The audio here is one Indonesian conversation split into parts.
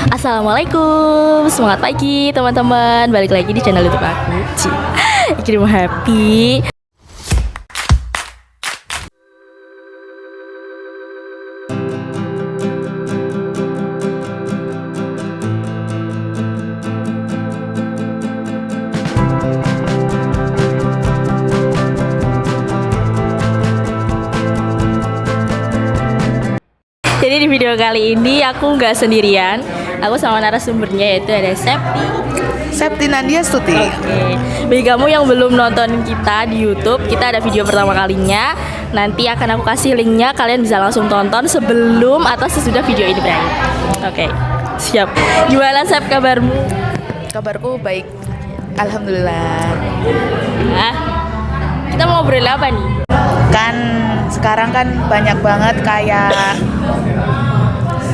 Assalamualaikum, semangat pagi teman-teman. Balik lagi di channel YouTube aku, Ikrim Happy. Jadi di video kali ini aku nggak sendirian, aku sama narasumbernya yaitu ada Septi Nandia Stuti. Oke. Bagi kamu yang belum nonton kita di YouTube, kita ada video pertama kalinya. Nanti akan aku kasih linknya, kalian bisa langsung tonton sebelum atau sesudah video ini berakhir. Oke, siap. Gimana Sep kabarmu? Kabarku baik, alhamdulillah. Nah, kita mau ngobrol apa nih? Kan sekarang kan banyak banget kayak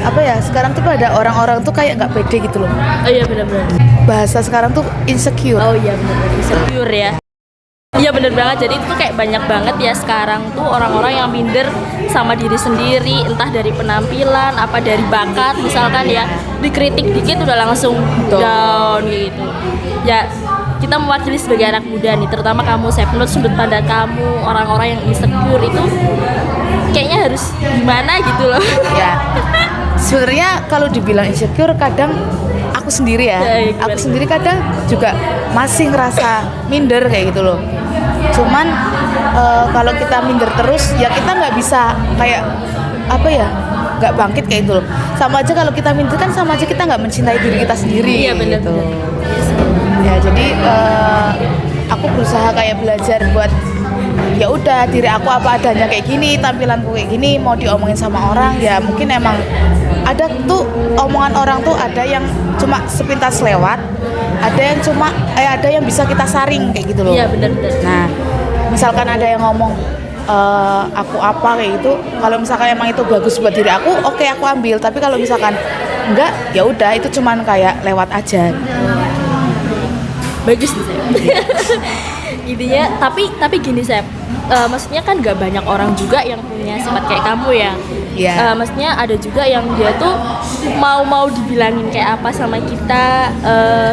apa ya? Sekarang tuh pada orang-orang tuh kayak nggak pede gitu loh. Oh iya benar-benar. Bahasa sekarang tuh insecure. Oh iya benar-benar insecure ya. Iya bener banget, jadi itu kayak banyak banget ya sekarang tuh orang-orang yang minder sama diri sendiri, entah dari penampilan, apa dari bakat, misalkan ya dikritik dikit udah langsung down gitu. Ya kita mewakili sebagai anak muda nih, terutama kamu, saya menurut sudut pandang kamu, orang-orang yang insecure itu kayaknya harus gimana gitu loh. Ya, sebenarnya kalau dibilang insecure kadang aku sendiri ya, aku sendiri kadang juga masih ngerasa minder kayak gitu loh. Cuman kalau kita minder terus ya kita nggak bisa kayak apa ya, nggak bangkit kayak gitu loh. Sama aja kalau kita minder kan sama aja kita nggak mencintai diri kita sendiri. Iya benar gitu. Ya jadi aku berusaha kayak belajar buat ya udah diri aku apa adanya kayak gini, tampilanku kayak gini, mau diomongin sama orang ya mungkin emang ada tuh omongan orang tuh ada yang cuma sepintas lewat, ada yang cuma ada yang bisa kita saring kayak gitu loh. Iya benar-benar. Nah misalkan ada yang ngomong aku apa kayak gitu, kalau misalkan emang itu bagus buat diri aku, oke, aku ambil. Tapi kalau misalkan enggak ya udah itu cuman kayak lewat aja. Bagus nih Sep. Intinya tapi gini Sep, maksudnya kan gak banyak orang juga yang punya sifat kayak kamu ya. Yeah. Maksudnya ada juga yang dia tuh mau dibilangin kayak apa sama kita,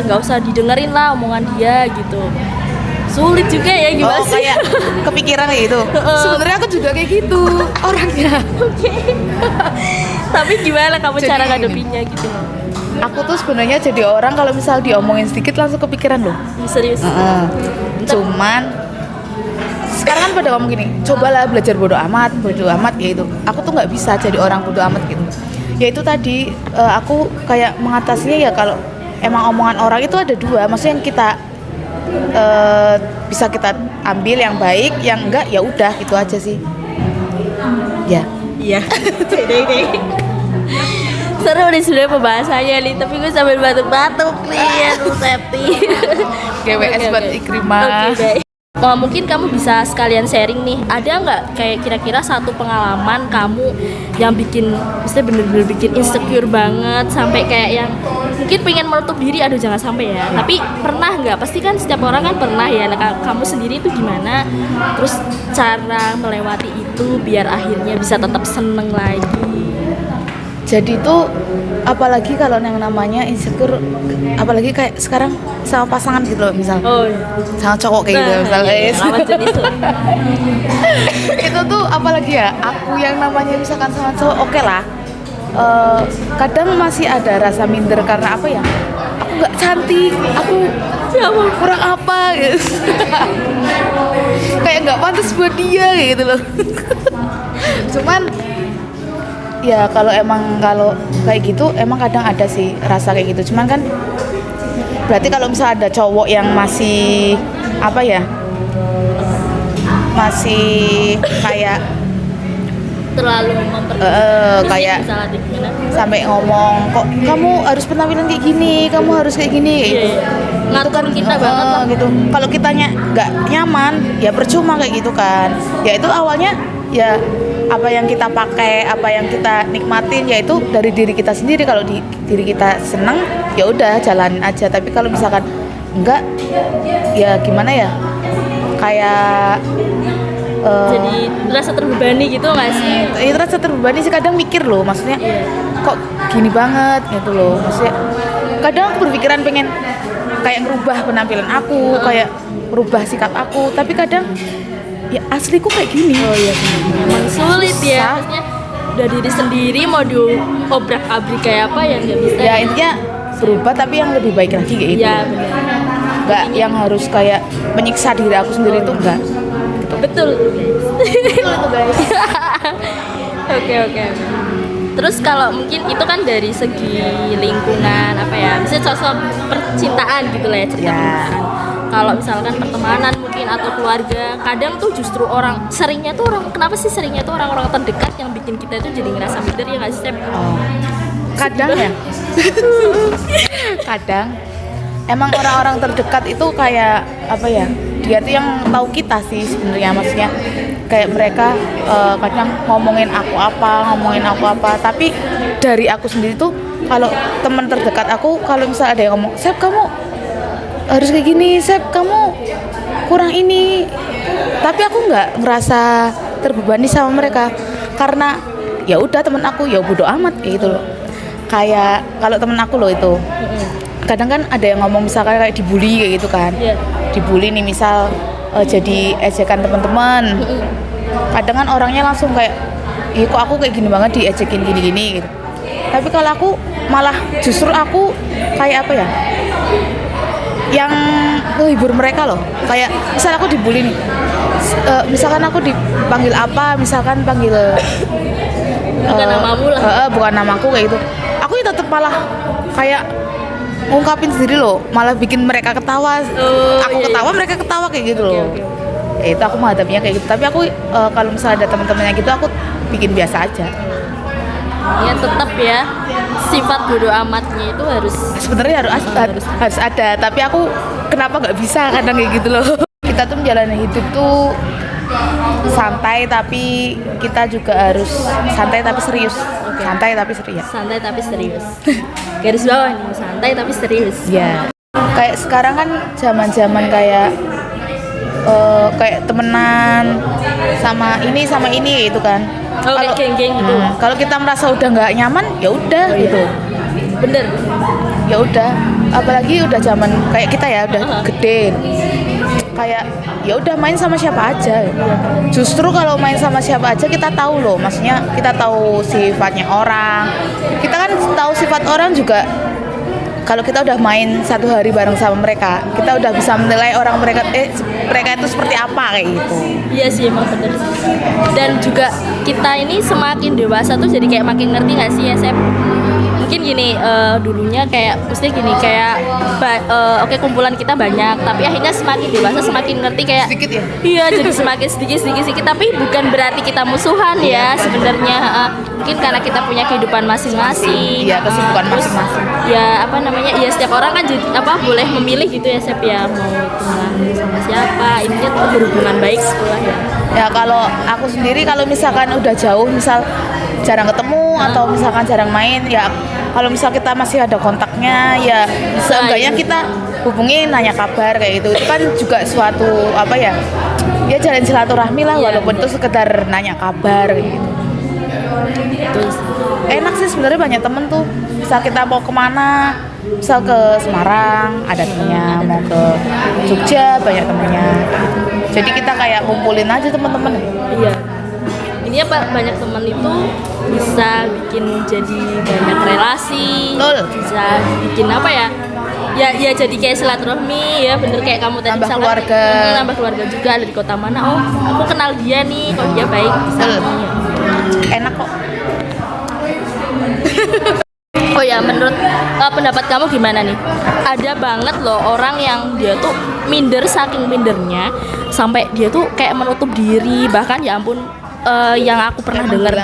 nggak usah didengerin lah omongan dia gitu. Sulit juga ya gimana sih? Kayak kepikiran kayak gitu. Sebenarnya aku juga kayak gitu orangnya. Oke. Tapi gimana kamu Jadi cara ngadepinnya gitu? Aku tuh sebenarnya jadi orang kalau misal diomongin sedikit langsung kepikiran loh. Serius? Cuman sekarang kan pada ngomong gini, cobalah belajar bodo amat kayak gitu. Aku tuh nggak bisa jadi orang bodo amat gitu. Ya itu tadi aku kayak mengatasinya ya kalau emang omongan orang itu ada dua, maksudnya yang kita bisa kita ambil yang baik, yang enggak ya udah gitu aja sih. Ya. Iya. Seru nih sudah pembahasannya nih, tapi gue sambil batuk-batuk nih ya Septi. GWS buat Ikrimah. Oke, baik. Mungkin kamu bisa sekalian sharing nih, ada nggak kayak kira-kira satu pengalaman kamu yang bikin, misalnya bener-bener bikin insecure banget sampai kayak yang mungkin pengen menutup diri, aduh jangan sampai ya. Tapi pernah nggak? Pasti kan setiap orang kan pernah ya. Nah, kamu sendiri itu gimana? Terus cara melewati itu biar akhirnya bisa tetap seneng lagi. Jadi tuh apalagi kalau yang namanya insecure, apalagi kayak sekarang sama pasangan gitu loh, misal sama cowok kayak gitu misalnya. Itu tuh apalagi ya, aku yang namanya misalkan sama cowok oke lah. Kadang masih ada rasa minder karena apa ya, aku nggak cantik, aku kurang apa gitu. Kayak nggak pantas buat dia kayak gitu loh. Cuman ya kalau kayak gitu emang kadang ada sih rasa kayak gitu. Cuman kan berarti kalau misalnya ada cowok yang masih apa ya, masih kayak terlalu kayak sampai ngomong kok kamu harus penampilan kayak gini, kamu harus kayak gini kayak gitu. Ngatur kita banget lah gitu. Kalau kitanya nggak nyaman ya percuma kayak gitu kan. Ya itu awalnya ya apa yang kita pakai, apa yang kita nikmatin yaitu dari diri kita sendiri. Kalau di diri kita seneng ya udah jalanin aja. Tapi kalau misalkan enggak ya gimana ya, kayak jadi rasa terbebani gitu nggak sih? Itu rasa terbebani sih, kadang mikir loh, maksudnya kok gini banget gitu loh, maksudnya kadang aku berpikiran pengen kayak ngerubah penampilan aku, kayak merubah sikap aku, tapi kadang ya asliku kayak gini. Oh iya, emang sulit ya, maksudnya udah diri sendiri mau diobrak-abrik kayak apa ya nggak bisa. Ya intinya berubah tapi yang lebih baik lagi kayak gitu. Iya benar. Nggak yang harus kayak menyiksa diri aku sendiri itu enggak. Betul. Betul itu guys. Oke. Terus kalau mungkin itu kan dari segi lingkungan apa ya, misalnya sosok percintaan gitu lah ya, cerita percintaan. Kalau misalkan pertemanan mungkin atau keluarga, kadang tuh justru seringnya tuh orang-orang terdekat yang bikin kita itu jadi ngerasa minder ya nggak sih, Sep? Kadang ya. Kadang emang orang-orang terdekat itu kayak apa ya? Dia tuh yang tahu kita sih sebenarnya, maksudnya kayak mereka kadang ngomongin aku apa, tapi dari aku sendiri tuh kalau teman terdekat aku, kalau misalnya ada yang ngomong, "Sep, kamu harus kayak gini, Sep, kamu kurang ini," tapi aku nggak ngerasa terbebani sama mereka karena ya udah teman aku, ya bodo amat kayak gitu loh. Kayak kalau temen aku loh itu kadang kan ada yang ngomong misalkan kayak dibully kayak gitu kan, dibully nih misal jadi ejekan teman-teman, kadang kan orangnya langsung kayak, ih kok aku kayak gini banget diejekin gini-gini gitu. Tapi kalau aku malah justru aku kayak apa ya, yang menghibur mereka loh. Kayak misal aku dibully nih, misalkan aku dipanggil apa, misalkan panggil bukan namamu lah, bukan namaku kayak gitu, aku ya tetap malah kayak ngungkapin sendiri loh, malah bikin mereka ketawa. Aku ketawa, mereka ketawa kayak gitu loh. Ya itu aku menghadapinya kayak gitu. Tapi aku kalau misalnya ada teman-temannya gitu, aku bikin biasa aja. Ya tetap ya, sifat bodo amatnya itu harus sebenarnya harus ada, tapi aku kenapa nggak bisa kadang kayak gitu loh. Kita tuh menjalani hidup tuh santai, tapi kita juga harus santai tapi serius. Santai tapi serius. Garis bawah nih, santai tapi serius. Ya. Kayak sekarang kan zaman-zaman kayak temenan sama ini gitu kan. Kalau geng-geng gitu. Kalau kita merasa udah nggak nyaman, ya udah gitu. Bener. Ya udah. Apalagi udah zaman kayak kita ya, udah gede. Kayak ya udah main sama siapa aja. Justru kalau main sama siapa aja kita tahu loh, maksudnya kita tahu sifatnya orang. Kita kan tahu sifat orang juga. Kalau kita udah main satu hari bareng sama mereka, kita udah bisa menilai orang mereka itu seperti apa kayak gitu. Iya sih, emang bener sih. Dan juga kita ini semakin dewasa tuh jadi kayak makin ngerti nggak sih ya, Sep? Mungkin gini, dulunya kayak mesti gini kayak oke, kumpulan kita banyak, tapi akhirnya semakin dewasa semakin ngerti kayak sedikit ya? Iya, jadi semakin sedikit, tapi bukan berarti kita musuhan ya sebenarnya. Mungkin karena kita punya kehidupan masing-masing. Iya, kesibukan masing-masing. Ya apa namanya? Ya setiap orang kan jadi boleh memilih gitu ya, Sep, ya mau teman sama siapa. Intinya tuh berhubungan baik sekolah ya. Ya kalau aku sendiri kalau misalkan udah jauh, misal jarang ketemu atau misalkan jarang main, ya kalau misal kita masih ada kontaknya, ya seenggaknya kita hubungi, nanya kabar kayak gitu. Itu kan juga suatu apa ya? Ya jalin silaturahmi lah, walaupun itu sekedar nanya kabar kayak gitu. Enak sih sebenarnya, banyak temen tuh. Misal kita mau kemana, misal ke Semarang ada temennya, mau ke Jogja banyak temennya. Jadi kita kayak ngumpulin aja teman-teman. Iya. Ini banyak teman itu bisa bikin jadi banyak relasi. Bisa bikin apa ya? Ya jadi kayak silaturahmi ya, bener kayak kamu tadi nambah keluarga. Nambah keluarga juga dari kota mana. Oh, aku kenal dia nih, kok dia baik. Enak kok. Oh ya, menurut pendapat kamu gimana nih? Ada banget loh orang yang dia tuh minder, saking mindernya sampai dia tuh kayak menutup diri, bahkan ya ampun, yang aku pernah dengar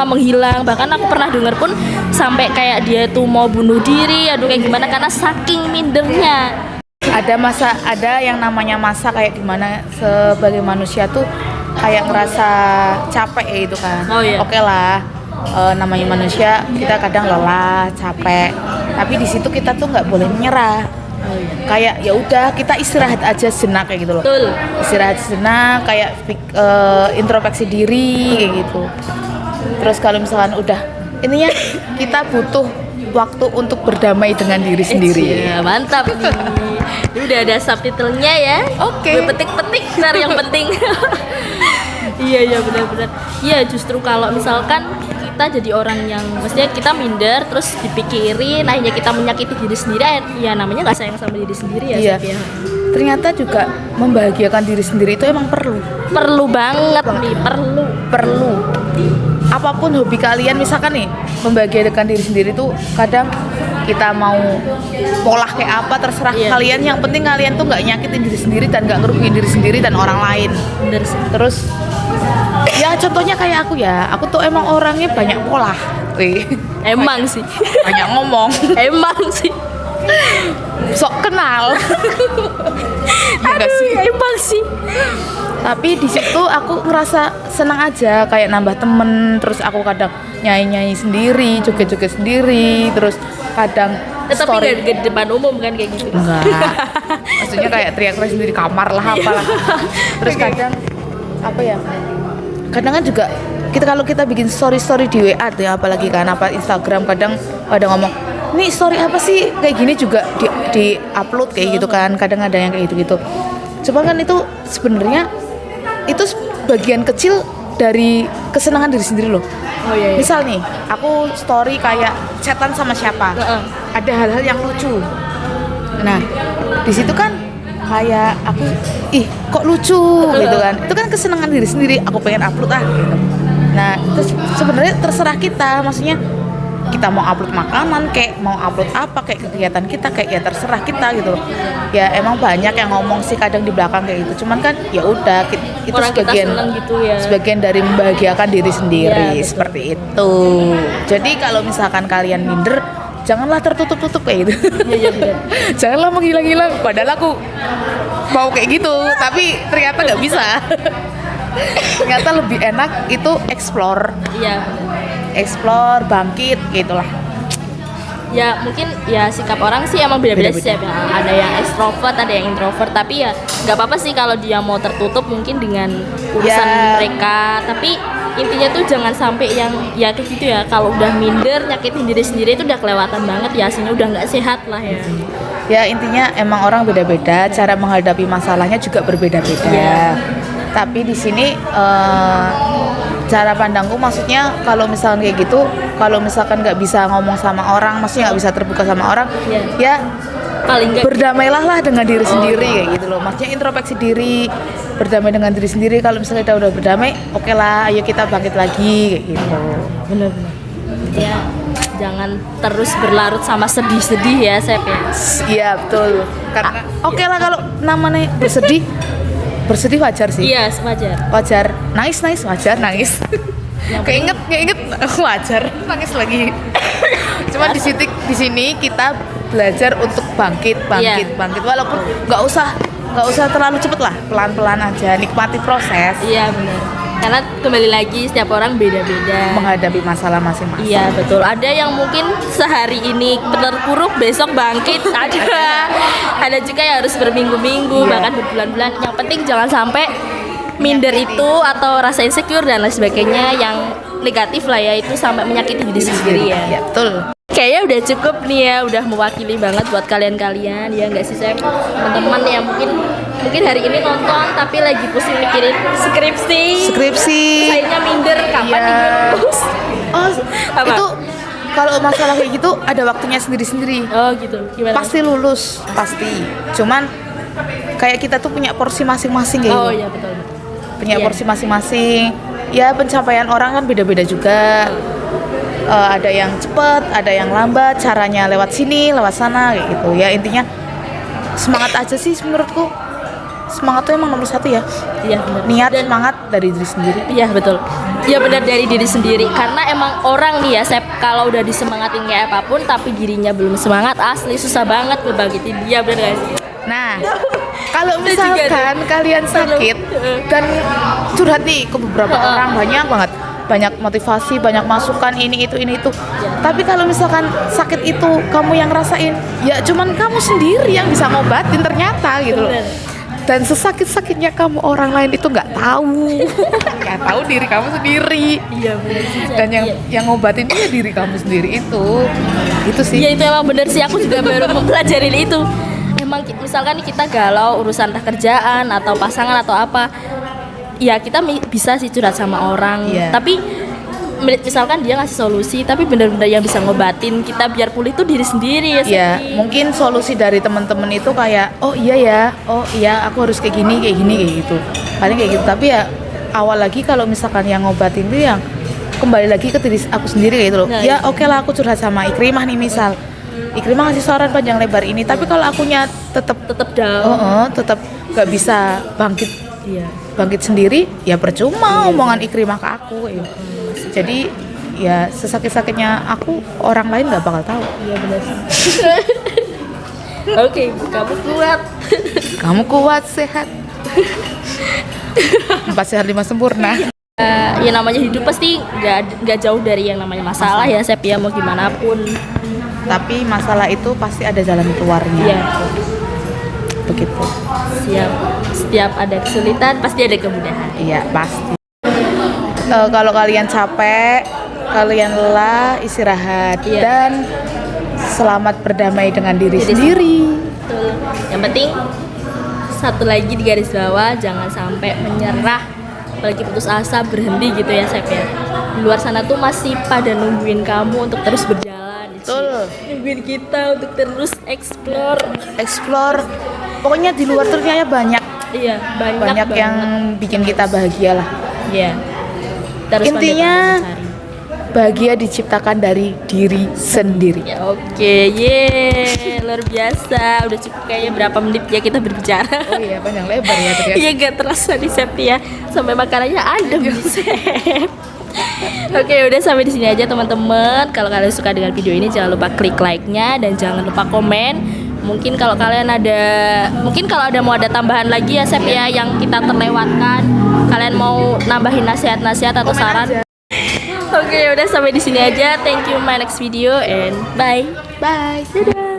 menghilang. Bahkan aku pernah dengar pun sampai kayak dia tuh mau bunuh diri, aduh kayak gimana karena saking mindernya. Ada yang namanya masa kayak gimana sebagai manusia tuh kayak ngerasa capek ya itu kan. Oh, iya. Oke lah. Namanya manusia, kita kadang lelah, capek, tapi di situ kita tuh nggak boleh menyerah. Oh, iya. Kayak ya udah kita istirahat aja sejenak kayak gitu loh. Betul. Istirahat sejenak, kayak introspeksi diri kayak gitu. Terus kalau misalkan udah intinya kita butuh waktu untuk berdamai dengan diri sendiri. Ya, mantap nih. Ini udah ada subtitlenya ya. Oke. Gue petik-petik ntar yang penting. Iya benar-benar. Iya justru kalau misalkan kita jadi orang yang maksudnya kita minder terus dipikirin akhirnya kita menyakiti diri sendiri ya namanya nggak sayang sama diri sendiri ya. Iya. Sep, ya. Ternyata juga membahagiakan diri sendiri itu emang Perlu banget nih, perlu. Apapun hobi kalian misalkan nih membahagiakan diri sendiri tuh kadang kita mau pola kayak apa terserah Iya. kalian, yang penting kalian tuh nggak nyakitin diri sendiri dan nggak ngerugiin diri sendiri dan orang lain. Bener sih. Terus ya contohnya kayak aku tuh emang orangnya banyak pola. Emang sih. Banyak ngomong, Emang sih. sok kenal. Ya nggak sih? Emang sih. Tapi di situ aku ngerasa senang aja, kayak nambah temen. Terus aku kadang nyanyi sendiri, joget-joget sendiri. Terus kadang Tapi story. gak di depan umum kan kayak gitu. Enggak. Maksudnya kayak teriak-teriak sendiri di kamar lah apalah. Terus kadang apa ya? Kadang kan juga kalau kita bikin story di WA tuh ya, apalagi kan apa Instagram kadang ada ngomong, "Nih story apa sih?" Kayak gini juga di upload kayak gitu kan. Kadang ada yang kayak gitu-gitu. Coba kan itu sebenarnya itu bagian kecil dari kesenangan diri sendiri loh. Oh iya. Misal nih, aku story kayak chatan sama siapa, ada hal-hal yang lucu. Nah, di situ kan kayak aku, ih kok lucu gitu kan. Itu kan kesenangan diri sendiri. Aku pengen upload gitu. Nah, terus sebenarnya terserah kita, maksudnya kita mau upload makanan, kayak mau upload apa, kayak kegiatan kita, kayak ya terserah kita gitu loh. Ya emang banyak yang ngomong sih kadang di belakang kayak gitu. Cuman kan ya udah itu Orang kita sebagian seneng gitu ya. sebagian dari membahagiakan diri sendiri, Ya, betul. seperti itu. Jadi kalau misalkan kalian minder, janganlah tertutup-tutup kayak gitu. Iya benar. Janganlah menghilang-hilang. Padahal aku mau kayak gitu, tapi ternyata nggak bisa. Ternyata lebih enak itu explore, Iya. bangkit gitulah. Ya mungkin ya sikap orang sih emang beda-beda sih ya. Ada yang ekstrovert, ada yang introvert. Tapi ya nggak apa-apa sih kalau dia mau tertutup mungkin dengan urusan Ya. mereka. Tapi intinya tuh jangan sampai yang ya kayak gitu ya. Kalau udah minder, nyakitin diri sendiri itu udah kelewatan banget ya. Hasilnya udah nggak sehat lah ya. Ya intinya emang orang beda-beda, cara menghadapi masalahnya juga berbeda-beda. Iya. Tapi di sini cara pandangku maksudnya kalau misalkan kayak gitu, kalau misalkan nggak bisa ngomong sama orang, maksudnya nggak bisa terbuka sama orang, Iya. ya Paling nggak berdamailah lah dengan diri sendiri kayak gitu loh. Maksudnya introspeksi diri, berdamai dengan diri sendiri. Kalau misalnya kita udah berdamai, oke lah, ayo kita bangkit lagi kayak gitu. bener-bener ya jangan terus berlarut sama sedih-sedih ya Sep ya. Iya betul. Karena oke lah kalau namanya bersedih wajar sih. Iya wajar. Wajar, nangis wajar, nangis. Keinget wajar, nangis lagi. Cuma di sini kita belajar untuk bangkit walaupun nggak usah terlalu cepet lah, pelan-pelan aja, nikmati proses Iya benar. Karena kembali lagi setiap orang beda-beda. menghadapi masalah masing-masing. Iya betul. Ada yang mungkin sehari ini terpuruk, besok bangkit. Ada juga yang harus berminggu-minggu, Iya. bahkan berbulan-bulan. Yang penting jangan sampai minder itu atau rasa insecure dan lain sebagainya yang negatif lah ya, itu sampai menyakiti diri sendiri ya. Iya betul. Kayaknya udah cukup nih ya, udah mewakili banget buat kalian-kalian ya nggak sih Sam? Teman-teman ya mungkin hari ini nonton tapi lagi pusing mikirin skripsi. Sayangnya minder kapan Iya. nih lulus? Oh, Apa? itu kalau masalah kayak gitu ada waktunya sendiri-sendiri. Oh gitu. Gimana? Pasti lulus, pasti. Cuman kayak kita tuh punya porsi masing-masing kayak Oh gitu. iya betul. Punya Iya. porsi masing-masing. Ya pencapaian orang kan beda-beda juga. Ada yang cepet, ada yang lambat, caranya lewat sini, lewat sana kayak gitu. Ya intinya semangat aja sih menurutku. Semangat tuh emang nomor satu ya. Iya benar. Niat, semangat dari diri sendiri. Iya betul. Iya benar dari diri sendiri. Karena emang orang nih ya Sep, kalau udah disemangatin kayak apapun tapi dirinya belum semangat, asli susah banget ngebangkitin dia, benar gak sih? Nah, kalau Itu juga misalkan kalian sakit dan curhat nih ke beberapa orang banyak banget. banyak motivasi, banyak masukan ini itu. Tapi kalau misalkan sakit itu kamu yang rasain, ya cuman kamu sendiri yang bisa ngobatin ternyata gitu loh. Bener. Dan sesakit-sakitnya kamu, orang lain itu nggak tahu. Nggak tahu diri kamu sendiri. Iya benar sih. Dan yang ngobatin dia diri kamu sendiri itu sih. Iya itu emang bener sih, aku juga baru mempelajarin itu. Emang misalkan kita galau urusan entah kerjaan atau pasangan atau apa, ya kita bisa sih curhat sama orang. Iya. Tapi misalkan dia ngasih solusi, tapi bener-bener yang bisa ngobatin kita biar pulih itu diri sendiri ya. Ya, mungkin solusi dari teman-teman itu kayak, oh iya aku harus kayak gini kayak gitu. Paling kayak gitu. Tapi ya awal lagi kalau misalkan yang ngobatin itu yang kembali lagi ke diri aku sendiri kayak gitu loh. Nah, ya oke lah, aku curhat sama Ikrimah nih misal. Ikrimah ngasih saran panjang lebar ini, tapi kalau akunya tetap down. tetap nggak bisa bangkit Iya. sendiri, ya percuma omongan Ikrimah ke aku. Jadi ya sesakit-sakitnya aku, orang lain nggak bakal tahu. Iya benar sih. Oke, kamu kuat. Kamu kuat, sehat. 4 sehat 5 sempurna. Ya namanya hidup pasti nggak jauh dari yang namanya masalah ya Sep ya, mau gimana pun. Tapi masalah itu pasti ada jalan keluarnya. Iya. Begitu. Setiap ada kesulitan pasti ada kemudahan. Iya, pasti. Kalau kalian capek, kalian lelah, istirahat. Iya. Dan selamat berdamai dengan diri sendiri. Betul. Yang penting satu lagi di garis bawah, jangan sampai menyerah, apalagi putus asa, berhenti gitu ya Sep ya. Di luar sana tuh masih pada nungguin kamu untuk terus berjalan. Betul. Nungguin kita untuk terus explore. Pokoknya di luar ternyata banyak Iya, banyak yang banget. bikin kita bahagia lah. Iya. Terus Intinya pandai-pandai mencari. bahagia diciptakan dari diri sendiri. Ya, oke, luar biasa. Udah cukup kayaknya berapa menit ya kita berbicara. Oh iya, panjang lebar ya ternyata. Iya gak terasa di Sep ya. Sampai makanannya adem di Sep. Oke, udah sampai di sini aja teman-teman. Kalau kalian suka dengan video ini jangan lupa klik like-nya dan jangan lupa komen. Mungkin kalau mau ada tambahan lagi ya Sep ya yang kita terlewatkan. Kalian mau nambahin nasihat-nasihat atau Komen saran? aja. Oke, udah sampai di sini aja. Thank you, my next video and bye. Bye. Dadah.